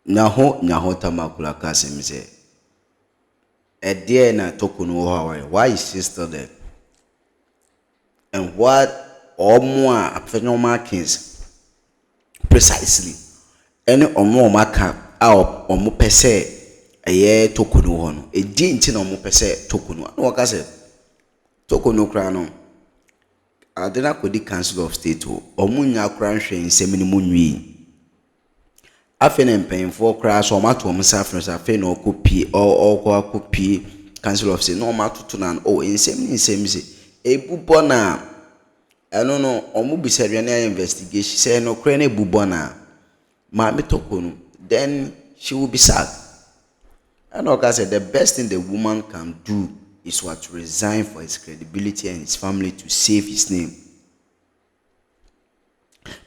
Nyaho Tamakloe Kasim say, a dear na Torkono, why is she still there? And what or more Afenyo Markins precisely any or more markup out or more per se a year Torkono one, a dintin or more per se Torkono. No, I said Torkono crano. I did not could the Council of State or Munya Cranche in Semini Munui. Afenyo paying for crash or matter of suffering, Afenyo copy or copy Council of State, no matter to none, oh, in same. A bubona, I don't know, or maybe said investigation, say no crane bubona, Mammy Torkono, then she will be sacked. And like I said, the best thing the woman can do is what to resign for his credibility and his family to save his name.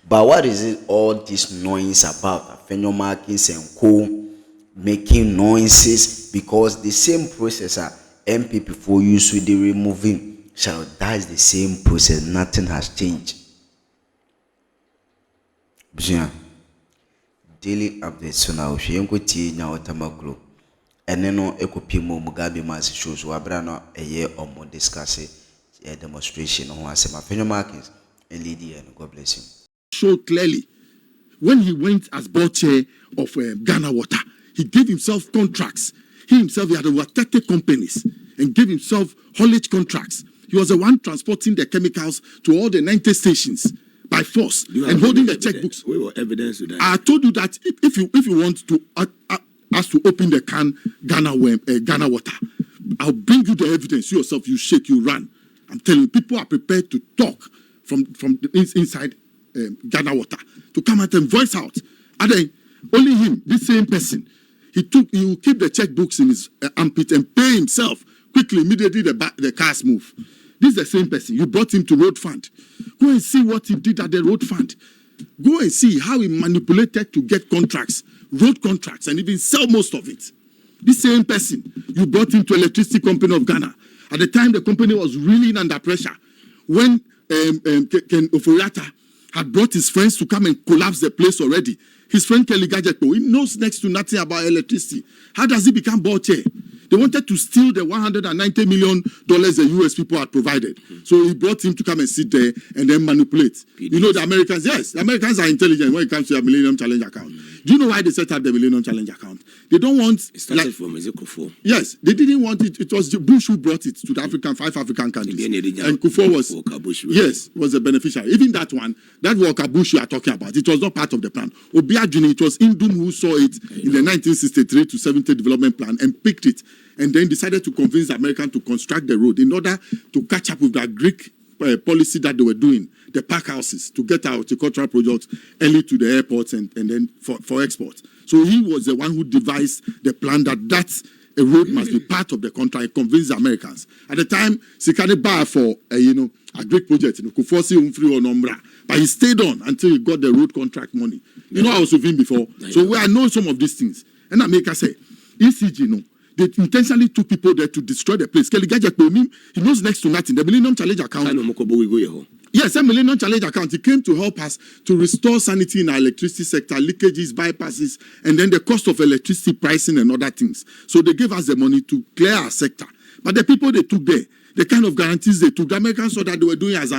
But what is it all this noise about? Afenyo Markins and co making noises because the same processor MPP for use with the removing. Shall that is the same process, nothing has changed. Daily updates so now she ain't got Nyaho Tamakloe. And then no ekopi mo Mugabe mass shows wabrano a year or more discussing a demonstration on Afenyo Markins and Lady and God bless him. Showed clearly when he went as board chair of Ghana Water, he gave himself contracts. He himself had over 30 companies and gave himself haulage contracts. He was the one transporting the chemicals to all the 90 stations by force and holding the checkbooks. We were evidence to that. I told you that if you want to ask to open the can Ghana Water, I'll bring you the evidence. You yourself, you shake, you run. I'm telling you, people are prepared to talk from the inside Ghana Water to come out and voice out. And then only him, this same person, he will keep the checkbooks in his armpit and pay himself quickly, immediately the cars move. This is the same person. You brought him to Road Fund. Go and see what he did at the Road Fund. Go and see how he manipulated to get contracts, road contracts, and even sell most of it. This same person, you brought him to Electricity Company of Ghana. At the time, the company was really under pressure. When Ken Oforiatta had brought his friends to come and collapse the place already, his friend Kelly Gadgetpo, he knows next to nothing about electricity. How does he become board chair? They wanted to steal the $190 million the US people had provided. So he brought him to come and sit there and then manipulate. You know, the Americans, yes, the Americans are intelligent when it comes to the Millennium Challenge account. Do you know why they set up the Millennium Challenge account? They don't want... It started from Kufuor. Yes, they didn't want it. It was Bush who brought it to the five African countries. And Kufuor was... Yes, was a beneficiary. Even that one, that Walker Bush you are talking about, it was not part of the plan. Obiajuni, it was Indum who saw it in the 1963 to 70 development plan and picked it. And then decided to convince the Americans to construct the road in order to catch up with that Greek policy that they were doing, the park houses, to get our horticultural products early to the airports and then for export. So he was the one who devised the plan that a road must be part of the contract, convinced the Americans. At the time, Sikane bar for a Greek project, Kufosi Umfri or Nombra, but he stayed on until he got the road contract money. You know, I was with him before, so I know some of these things. And America say, ECG, they intentionally took people there to destroy the place. Kelly Gadgetpo, he knows next to nothing. The Millennium Challenge account. Yes, a Millennium Challenge account. He came to help us to restore sanity in our electricity sector, leakages, bypasses, and then the cost of electricity pricing and other things. So they gave us the money to clear our sector. But the people they took there, the kind of guarantees they took, the Americans saw that they were doing as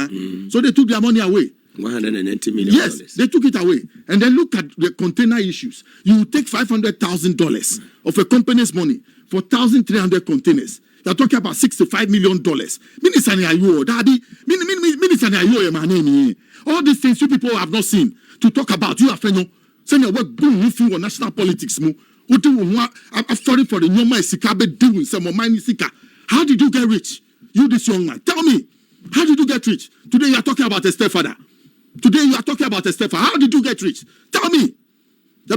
so they took their money away. $180 million. Yes, they took it away. And then look at the container issues. You take $500,000 of a company's money for 1,300 containers. You're talking about $65 million. All these things you people have not seen to talk about. You Afenyo, send your work going through national politics. I'm sorry for the Nyoma Sikabe doing some money Sika. How did you get rich? You this young man. Tell me, how did you get rich? Today you are talking about a stepfather. Today you are talking about a stepfather. How did you get rich? Tell me. I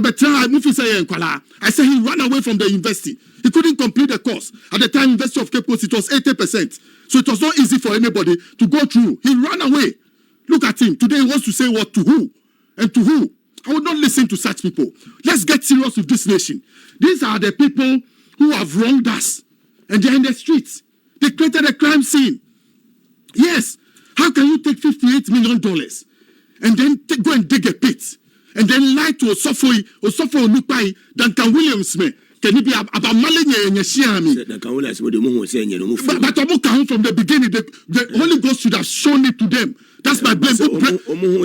said he ran away from the university. He couldn't complete the course. At the time, University of Cape Coast, it was 80%. So it was not easy for anybody to go through. He ran away. Look at him. Today he wants to say what to who? And to who? I would not listen to such people. Let's get serious with this nation. These are the people who have wronged us. And they're in the streets. They created a crime scene. Yes. How can you take $58 million and then go and dig a pit and then lie to Osofo Nupai, Duncan Williams me. Can it be about Malay and Yashiami? But Omo from the beginning, the Holy Ghost should have shown it to them. That's my blame.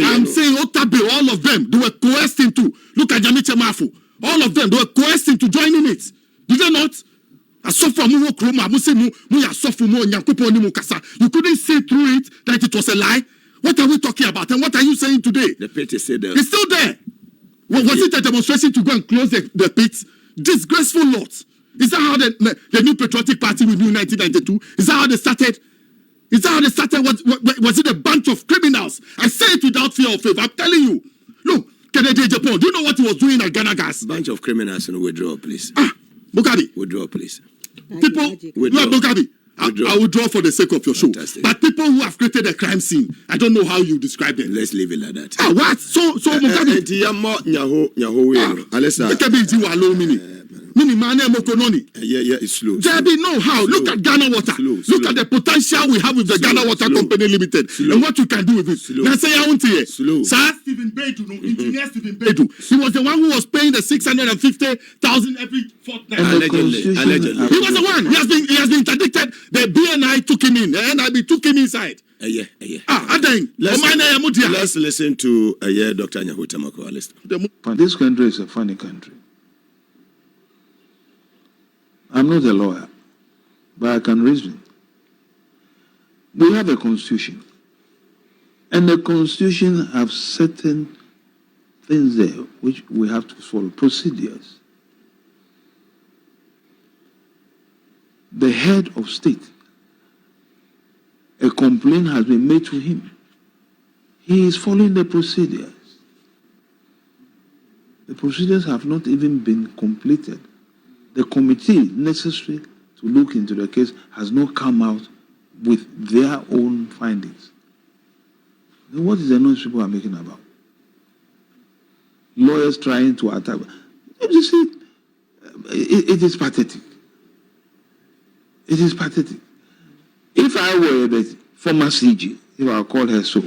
I'm saying Otabe, all of them, they were coerced into. Look at Jamiche Mafu. All of them, they were coerced into joining it. Did they not? You couldn't see through it that it was a lie. What are we talking about? And what are you saying today? The pit is still there. It's still there. Was it a demonstration to go and close the pit? Disgraceful lot. Is that how the new patriotic party with you in 1992? Is that how they started? Is that how they started? Was it a bunch of criminals? I say it without fear of favor. I'm telling you. Look, Kennedy Japan, do you know what he was doing at Ghana Gas? Bunch of criminals and withdraw, please. Bukabi. Withdraw, please. People, Bukabi. I will draw for the sake of your show. Fantastic. But people who have created a crime scene, I don't know how you describe them. Let's leave it like that. What? So Bukabi. Yeah, it's slow. Debbie, no, how? Slow. Look at Ghana Water. Look at the potential we have with the Ghana Water Company Limited. And what you can do with it. Now say I want to hear. Sir Stephen Bedu, engineer Stephen Bedu. He was the one who was paying the 650,000 every fortnight. Allegedly. He was the one. He has been interdicted. The BNI took him in. The NIB took him inside. Let's listen to Dr. Nyaho Tamakloe. This country is a funny country. I'm not a lawyer, but I can reason. We have a constitution, and the constitution have certain things there which we have to follow, procedures. The head of state, a complaint has been made to him. He is following the procedures. The procedures have not even been completed. The committee necessary to look into the case has not come out with their own findings. Then what is the noise people are making about? Lawyers trying to attack. You see, it is pathetic. It is pathetic. If I were the former CG, if I call her so,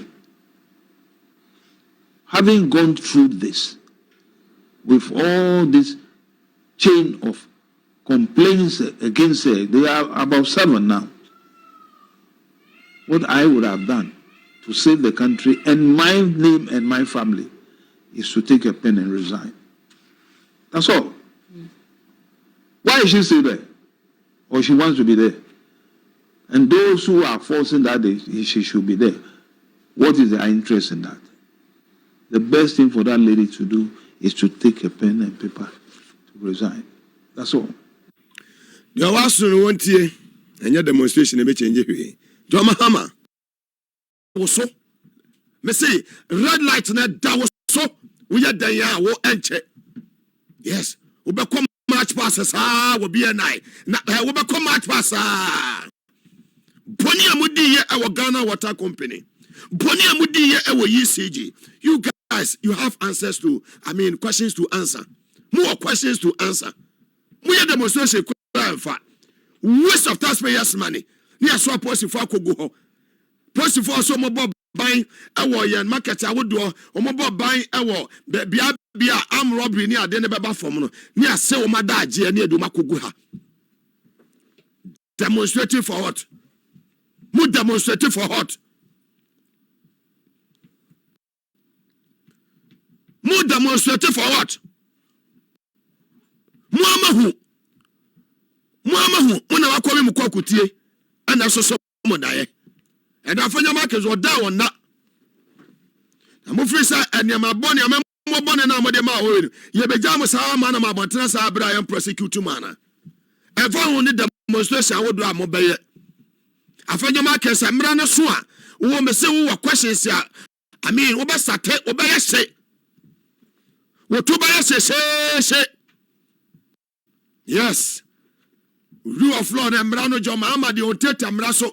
having gone through this, with all this chain of complaints against her, they are about 7 now. What I would have done to save the country and my name and my family is to take a pen and resign. That's all. Why is she still there? Or she wants to be there? And those who are forcing that she should be there, what is their interest in that? The best thing for that lady to do is to take a pen and paper to resign. That's all. There was one day, and your demonstration a change here. John Mahama was so. Me say red light na da was so. We are there ya wo enche. Yes, we be come march pass we be a night. Na we be come march pass Boni amudi ye our Ghana Water Company. Boni amudi ye our ECG. You guys, you have answers to, questions to answer. More questions to answer. We are demonstration. Waste of taxpayers' money. Near so post for go. Post for so mobile buying our yan market. I would do or mobile buying our be arm robbery near the never form. Near so madaji near Dumakuguha. Demonstrating for what? More demonstrating for what? More demonstrating for what? Muamahu. When I call him Kokutie, and I saw someone die. And Afenyo markets were down on that. I'm afraid, and you're my bonny, I'm more bonny now, Madame. You be Jamus, our man, my Montana, Brian prosecute to mana. And for only the demonstration, I would do a mobile. Afenyo markets, I'm running swan. Who may say, who are questions here? Obasate, Obayase. What to buy say. Yes. Rule of law and Brano John Mahama the Oteta Mraso.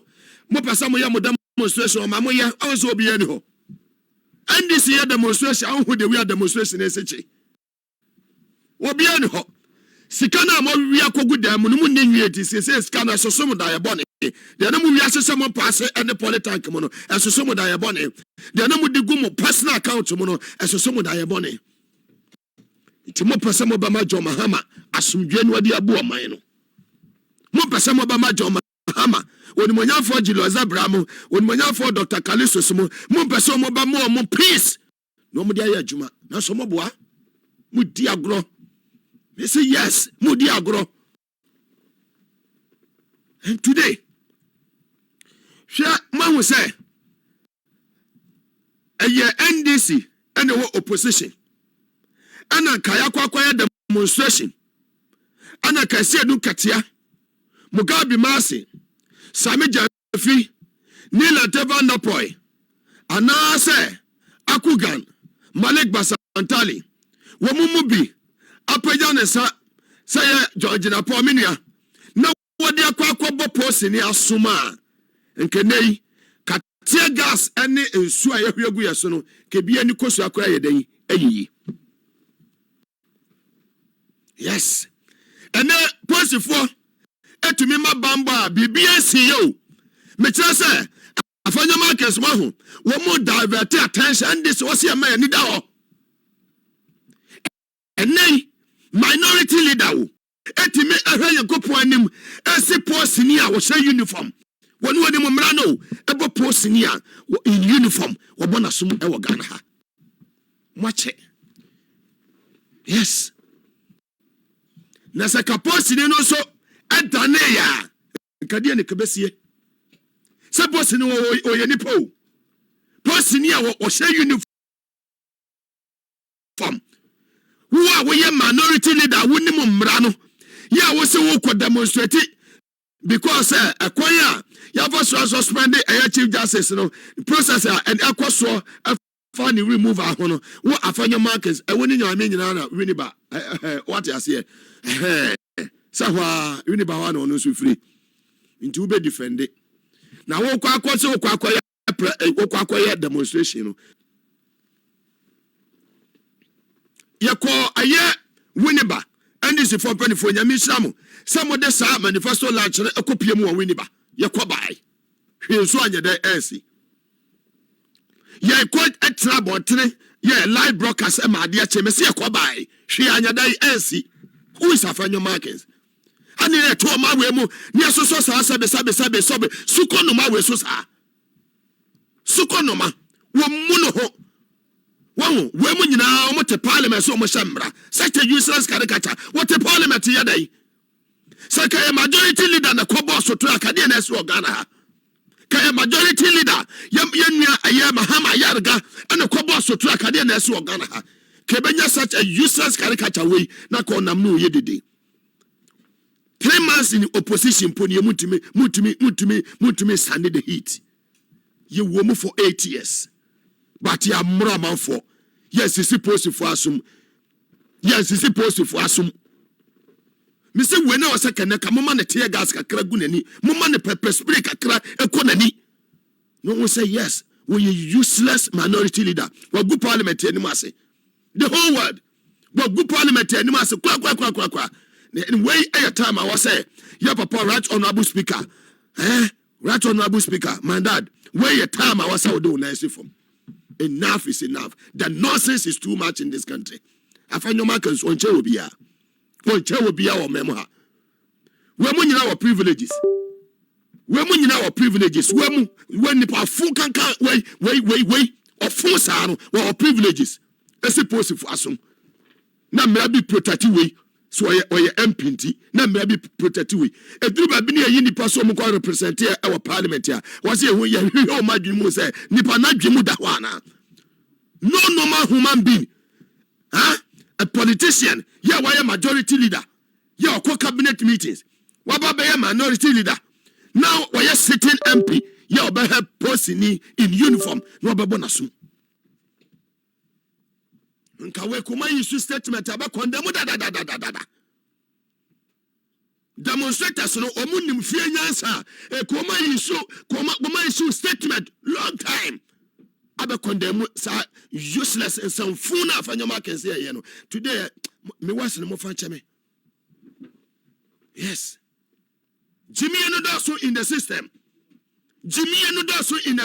Mopasa Moya demonstration or Mamoya also be anyhow. And this year demonstration, who the real demonstration is such. What be anyhow? Sikana mo we are good them, Mundi says Scana so some diabonic. The number we ask someone pass and the political mono, as so some diabonic. The number the gumo personal account mono, as so some diabonic. Nti mo pese mo ba ma John Mahama asomdwe no ade abo oman no. Mo pese mo ba ma John Mahama onimonyafo Jiloza Bramo onimonyafo Dr. Kaliso mo pese mo ba mo peace. No mo dia adwuma. Na so mo boa. Mo di agro. They say yes, mo di agro. And today, man will say, a year NDC and the opposition, and a kaya demonstration, and a Kesi do Katia, Mugabe Masi, Sami Jafi, Nila Teva Napoi, and now say, Akugan, Malik Basantali, Wamumubi, Apajanesa, say Georgina Pominia, no. What they are posting here, Suma and Kenei, Katia gas, and Suaya Yaguyasono, Kebi and Kosa Quay day. Yes, and then post for to me, my bamba, BBSCO. Metrasa, Afenyo Marcus Mahu, one more divert attention, and this was your man, Nidao. And then, minority leader. Etime ahwe yakopo anim ese posinia wo hye uniform wonu woni momra no ebo posinia in uniform wo bona sum e wo Ghana ha mwache yes na se ka posini no so edane ya kade ne kebesie se posini wo ye nipo posinia wo hye uniform wo ye minority leader woni momra no yeah, we say we could demonstrate it because a choir, you have also suspended a chief justice, you know, process and a coso a funny remove our honor. What Afenyo Marcus, a winning your meaning, Winiba, what I say, Sawa, Winiba one on us free into be defended. Now, what choir demonstration, you call a year Winiba. And this is for penny for Yamishamu. Some of the Sam manifesto launch a copy of Winiba. Yakobai. Here's one your day, AC. Ye quite a trouble, ye live broadcast, my dear Chemesia Kobai. She and your day, AC. Who is Afenyo Marcus? And in a 2 my way more, near so sabe, Sukonoma we sosa. Sukonoma, Wamuno. Wow, women now what a parliament so much such a useless caricature. What a parliament yeday. Such a majority leader and a cobos to Acadians or Ghana. Kaya majority leader, Mahama Yarga, and a cobos to Acadians or Ghana. Kebenya such a useless caricature way, not on Namu Yedi. 3 months in opposition, Pony Mutumi, standing the heat. You woman for 8 years. But you are more man for. Yes, it's supposed to for assume. Yes, it's supposed to for assume. Mr. When I was a canaka, Mamma tear gas, Kragunani, Mamma pepper spray, Econani. No one say yes. We useless minority leader. What good parliament anymore? The whole world. What good parliament anymore? Qua. In way a time I was say, yeah, Papa, right honorable speaker. Right honorable speaker. My dad, way a time I was so do nice from. Enough is enough. The nonsense is too much in this country. Afenyo Marcus on Chewobia. On Chewobia or Memoha. When you our privileges. When our privileges. When the full can wait. Or force our privileges. Let's suppose for us. Now may be protected way. So I MPT. Now may be protected way. A group of being a unipersonal represent our parliament here. Was here when you my dream say Nipana Jimudawana. No normal human being. A politician. Yeah, why a majority leader? Yeah, cabinet meetings. What about a minority leader? Now why a sitting MP? Yeah, by her posting in uniform. No babonasum. Nkawe kuma issue statement aba condemn da. Demonstrators no omunim fie nyansa e kuma issue statement long time aba condemn sa useless and some funa Afenyo Marcus here no today me was no mo fanche me yes Jimmy Enodaso in the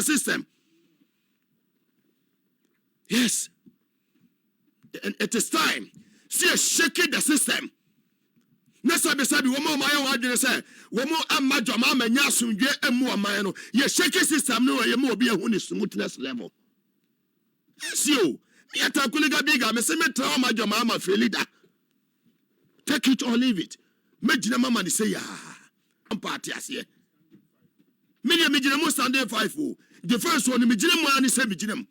system yes. And it is time. See a shaking the system. Nesabi womo mayo wadwene say womo amajo ma manya asumdwe emu oman no ye shaking system no ye mo obi ehu ni smoothness level. See you. Me atakuliga biga me se me tra amajo ma fe leader. Take it or leave it. Mejina mama ni say ya. Party ase. Me mejina mo Sunday 5 o. The first one mejina mo ani say mejina.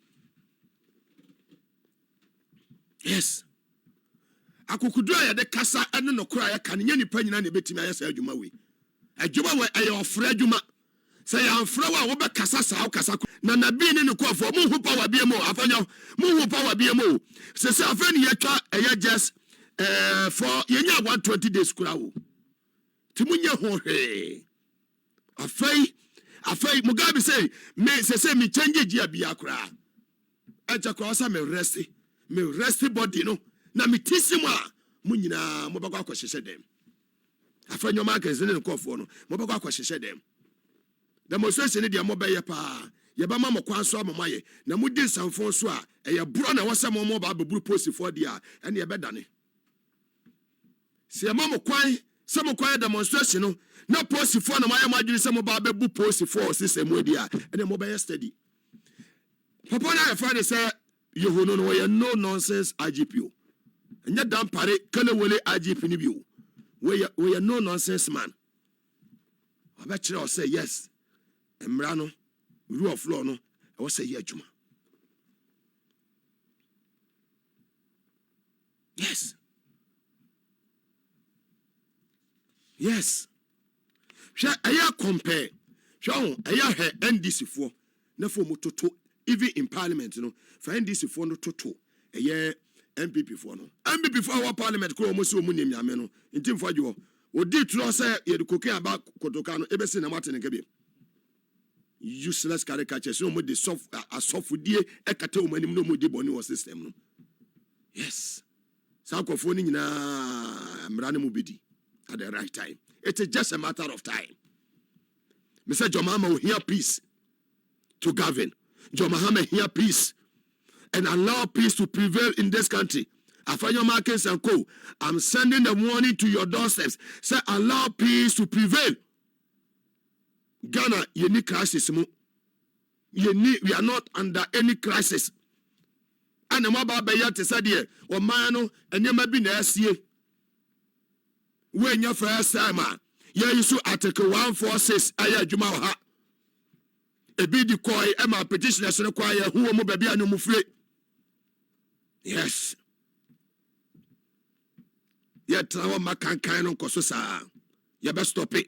Yes. Akukudura ya de kasa eno no kura ya kan nya nipa nyina na betimi ayesa adwuma we. Adwuma we aye ofra adwuma. Say ya ofra wa wo be kasa sa kasa na nabi ne ne kofo mu hu power bia mo Afenyo mu hu power bia mo. Se Afenyo ya twa eya just for yenya 120 days kura wo. Timunya ho he. Afei Mugabe say me se me change gia bia kura. Eja kura sa me rest body no. Na mitisimu a munyina mobakwa akwahyehyɛ dem. Afenyo Markin ne nkɔfo no mobakwa akwahyehyɛ dem. Demonstration dia mobɛyɛ pa. Yɛba ma mokwan so amamayɛ na mudi nsamfo so a ɛyɛ bro na wɔsɛ mo ba beburu posifo dia ɛne yɛbɛdane. Se yɛma mokwan sɛ mokwan demonstration no na posifo na mayɛ madwiri sɛ mo ba bebu posifo system dia ɛne mobɛyɛ steady. Papa na yɛfa ne sɛ Yehono no wɔyɛ no nonsense IGP. And yet, damn pare, Kelvin IGP ni bio. We are no nonsense man. I bet you say yes. Emrano, rule of law no. I will say yeah, Juma. Yes. Yes. Shall I compare? Shall I hear NDC for? Never mototo. Even in Parliament, you know, for NDC for no toto. A year. MPP for no. MPP for our parliament ko mo so mu nim yame no. Ntim for jo. O di tro say ye de kokin aba kotoka no ebese na mate ne kebe. Useless caricature so mo de asofudie ekata o manim no mo de boni o system no. Yes. Sa akofo ni nyina mra ne mo bedi at the right time. It is just a matter of time. Mr. Mahama will hear peace to Kelvin. Mahama hear peace and allow peace to prevail in this country. Afenyo Markin and Co. I'm sending the warning to your doorsteps. Say allow peace to prevail. Ghana, you need crisis. We are not under any crisis. And the mobile bayat said here, or mano, and you may be near. When your first time, you saw Article 146, Aya Jumaha. A bid koi, Emma petitioners require who mo baby and no free. Yes. Yet our makan kind of kososa. You best stop it.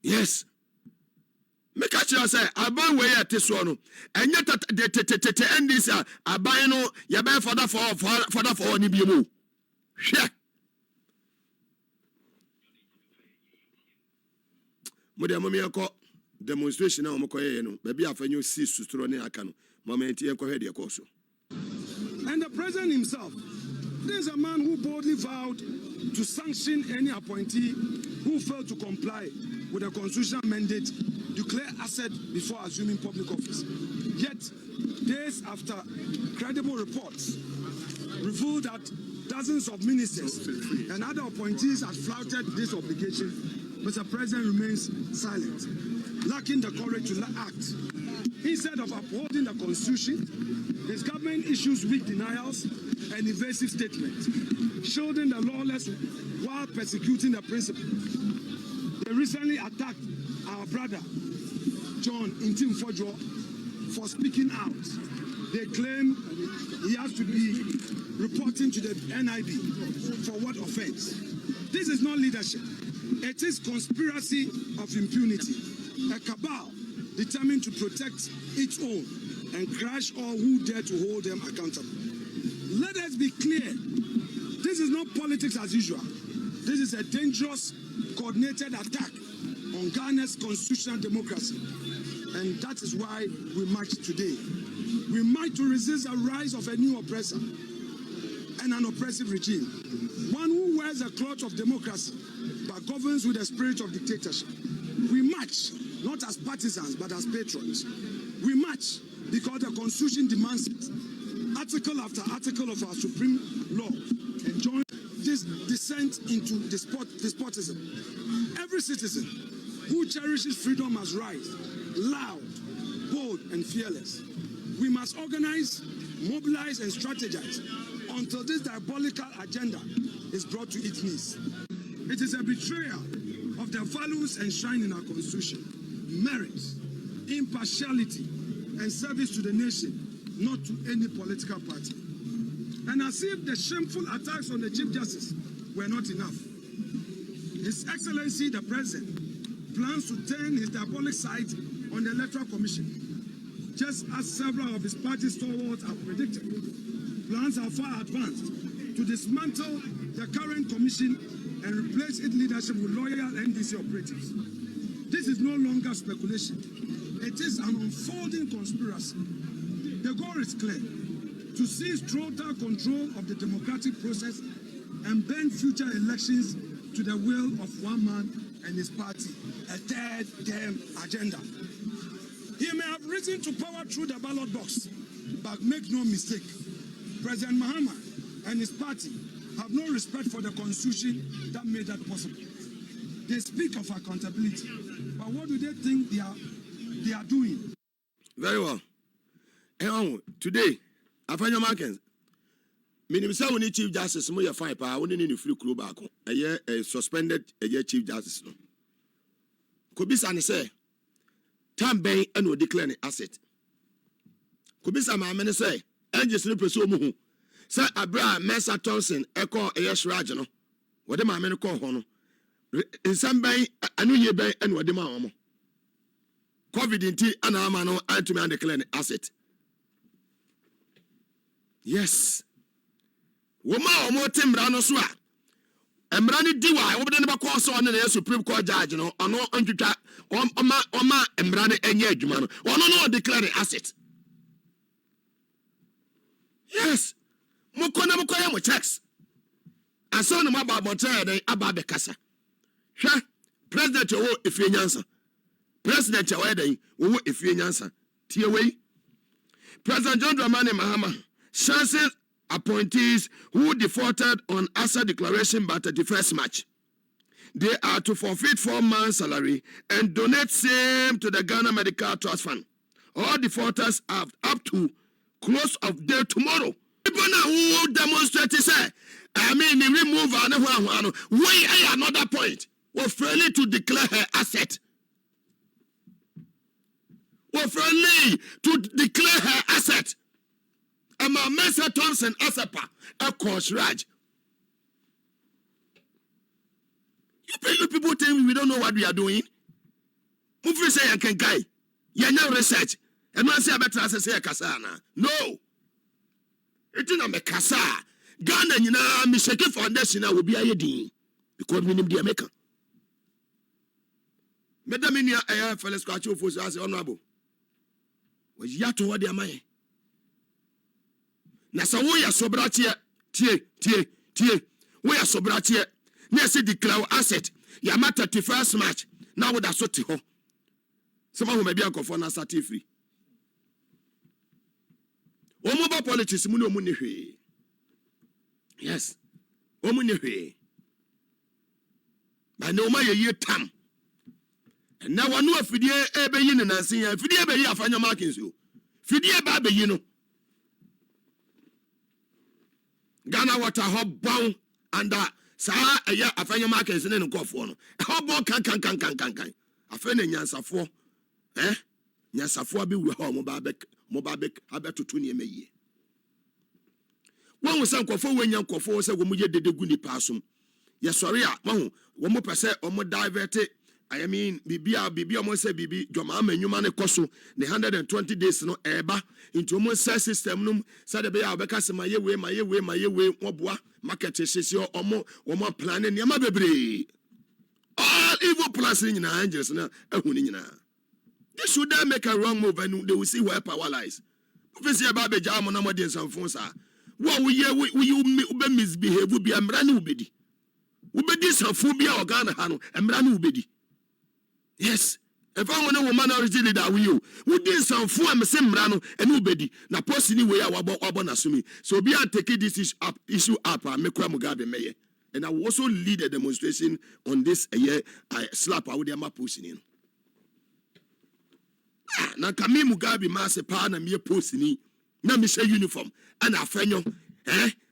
Yes. Make a chance say, I buy way at this one. And yet the end is I buy no, you buy for any bimu. Yeah. Modia mami yako demonstration na omokoye no baby Afenyo si sustro ne aka no moment yako head yakoso. And the president himself, there is a man who boldly vowed to sanction any appointee who failed to comply with the constitutional mandate, declare asset before assuming public office. Yet, days after credible reports revealed that dozens of ministers and other appointees had flouted this obligation, Mr. President remains silent, lacking the courage to act. Instead of upholding the Constitution, his government issues weak denials and evasive statements, shielding the lawless while persecuting the principle. They recently attacked our brother, John Intimfodjo, for speaking out. They claim he has to be reporting to the NIB for what offense? This is not leadership. It is conspiracy of impunity, a cabal determined to protect its own and crush all who dare to hold them accountable. Let us be clear. This is not politics as usual. This is a dangerous, coordinated attack on Ghana's constitutional democracy. And that is why we march today. We march to resist the rise of a new oppressor and an oppressive regime. One who wears the cloth of democracy but governs with the spirit of dictatorship. We march not as partisans but as patrons. We march because the Constitution demands it. article after article of our supreme law enjoin this descent into despotism. Every citizen who cherishes freedom must rise, loud, bold, and fearless. We must organize, mobilize, and strategize until this diabolical agenda is brought to its knees. It is a betrayal of the values enshrined in our constitution: merit, impartiality, and service to the nation, not to any political party. And as if the shameful attacks on the Chief Justice were not enough, His Excellency the President plans to turn his diabolic sight on the Electoral Commission, just as several of his party stalwarts have predicted. Plans are far advanced to dismantle the current commission and replace its leadership with loyal NDC operatives. This is no longer speculation. It is an unfolding conspiracy. The goal is clear: to seize total control of the democratic process and bend future elections to the will of one man and his party, a third-term agenda. He may have risen to power through the ballot box, but make no mistake, President Mahama and his party have no respect for the constitution that made that possible. They speak of accountability, but what do they think they are doing? Very well. Today, Afenyo Markin, Minimum we need Chief Justice, Moya Five, I wouldn't need to free crew back. A year suspended a year Chief Justice. Could be Sunny say, Tam Bay and will declare an asset. Could be some man say, and just pursue Sir Abraham Mesa Thompson, echo a yes Rajano. What am I men call Hono? In some bay, a new year bay and what the mamma. COVID in tea and Amano and to man declare an asset. Yes. Woman or more timbrano swa. Embrani diwa, I wouldn't never call so on the Supreme Court judge, or no unjuta, or Embrani and Yedman, or no declare an asset. Yes. Mukona Mukoyamo checks. And so no about Montana about the Casa. Sha, President Joe if you answer. President Joe if you answer. Tiaway. President John Dramani Mahama, chances appointees who defaulted on asset declaration but at the first match. They are to forfeit 4 months' salary and donate same to the Ghana Medical Trust Fund. All defaulters have up to close of day tomorrow. People now who demonstrate say, I mean, they remove another point. We're friendly to declare her asset. We're friendly to declare her asset. And my Mesa Thompson Asepa, a course Raj. You people think we don't know what we are doing? Move say I can guy. You know research. And man say I better say Kasana. No. It is not a Kasa. Ghana, you know, me shake foundation will be a yedin. Because we need the American. Madam in your air fellow scratch for us honorable. Was yet to what they are mine. Nasa we are sobratia, tie. We are sobratia. Nesi declare asset. Yamata 31st March. Now with a soti ho. Someone who may be a for Nasa free. Omoba politics muno munihe. Yes. Omunihe. But no my year tam. And now I know if we ebe yin and see if we ebe ya Afenyo Markin you. Fidie ba be yino. Ghana water hub bound and sa aya Afenyo Markin ne no kofo no. Hub bon kan. Afenyo nyansafo. Nyansafo abi we ho mo ba bek abetutu ne emeye. When we say kofo we nyankofo say wo mo ye dede gu ni pasum. Ye sori a wo mo pese o mo divert. I mean, Bibi almost say Bibi, Joma Menuma Koso, the 120 days no eba into almost system num, said the Bea Becas, my way, Mobua, market session, or more planning, Yamabebre. All evil plans in our angels now, this should then make a wrong move and they will see where power lies. Professor Babe Jam on Amadis and Fonsa. What we misbehave would be a Mranu Bedi. Ubedi some phobia or Ghana Hano, and Mranu Bedi. Yes, If I want a minority leader with you, who did some form same rano and nobody na post anyway wabon assuming. So be taking this issue up and make Mugabe mayor. And I will also lead a demonstration on this year. I slap out with my posting in. Na kami Mugabe mass pa na me posting na me share uniform and Afenyo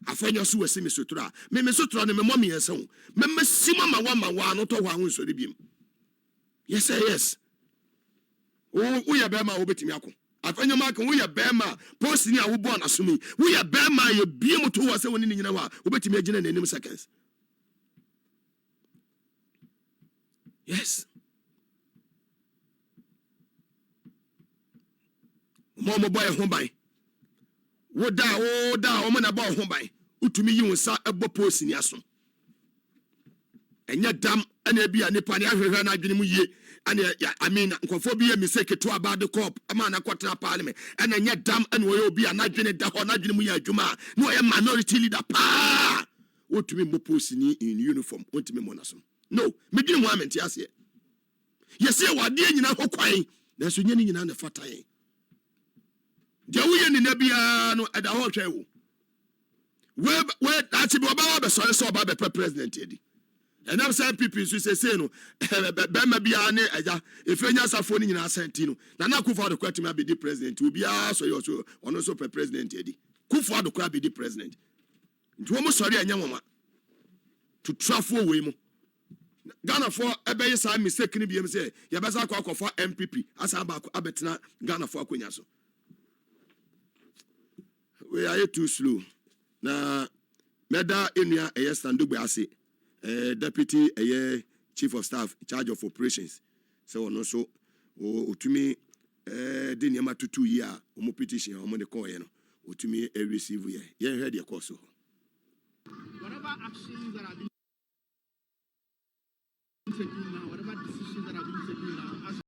Afenyo so we see me sotra me sotra no me mommy enso me sima ma wa no to wa hu so de biem. Yes yes. Oh ya be ma obetimi akọ Afenyo Markin we ya be ma posting a wo born asumi we ya be ma ye biem to wa se woni nyina wa obetimi agina na enim seconds. Yes. Momo boy ho ban. Wo da o mo na boy ho ban. Utumi yi wonsa ebo post ni aso. Enya dam ana bia nipa ne ahwehwe na adwene mu yie. Ana I mean nkofo bi ya mistake to about the cop ama na kwatena parliament. Ana enya dam ana wo obi ana adwene da ho na adwene mu ya adwuma. No ye minority leader pa. Utumi mo post ni in uniform. Utumi mo na so. No, me dwene ho amenti ase. Yesi wade nyina ho kwan. Na so nyani nyina na fatan. Je wuye ni nabia no eda ho hwe wo we ati be oba be so oba be president edi and am say people so say no be ma bia ne eja efenya safo ni nyina asenti no na Kufuor de kwatima be di president obi a so yo so ono so president edi Kufuor de kwa be di president nti wo mo sori anya nwoma to trafo we mo Ghana for ebe yesa mistake ni biem say ye be sa akwa MPP asa ba abetena Ghana for akonya so. We are too slow. Na meda enua standugbe ase deputy chief of staff in charge of operations. So no so otumi de niam atutu yi a omo petition omo de call ye no otumi receive ye. Ye head your course so. Whatever actions that have been taken now, whatever decisions that have been taken now,